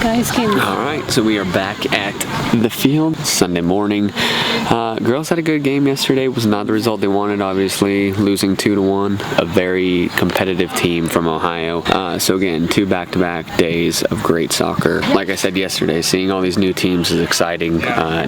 guys came. All right, so we are back at the field Sunday morning. Girls had a good game yesterday. It was not the result they wanted, obviously, losing 2-1. A very competitive team from Ohio. So again, 2 back-to-back days of great soccer. Like I said yesterday, seeing all these new teams is exciting.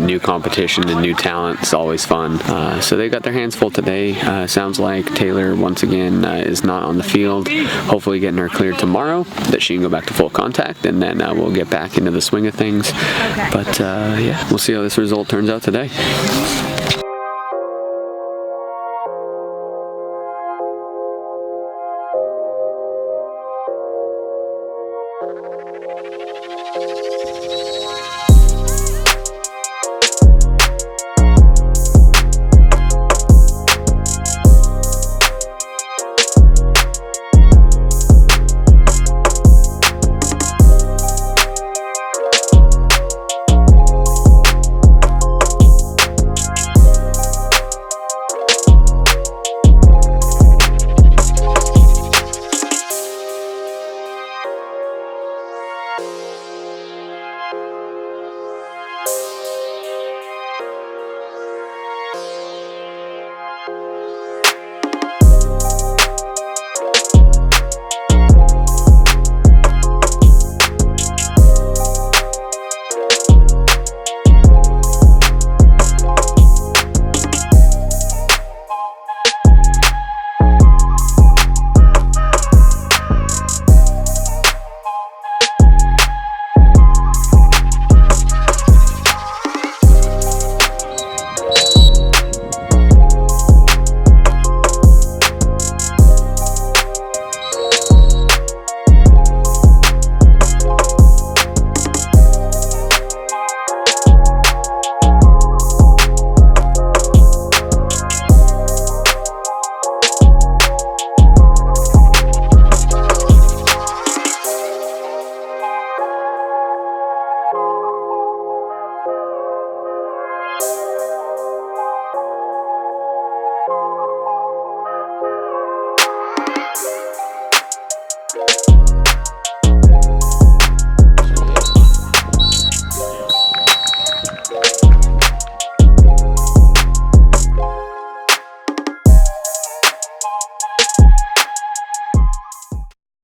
New competition and new talent is always fun. So they got their hands full today. Sounds like Taylor once again is not on the field. Hopefully getting her cleared tomorrow, that she can go back to full contact, and then we'll get back into the swing of things. But yeah, we'll see how this result turns out today.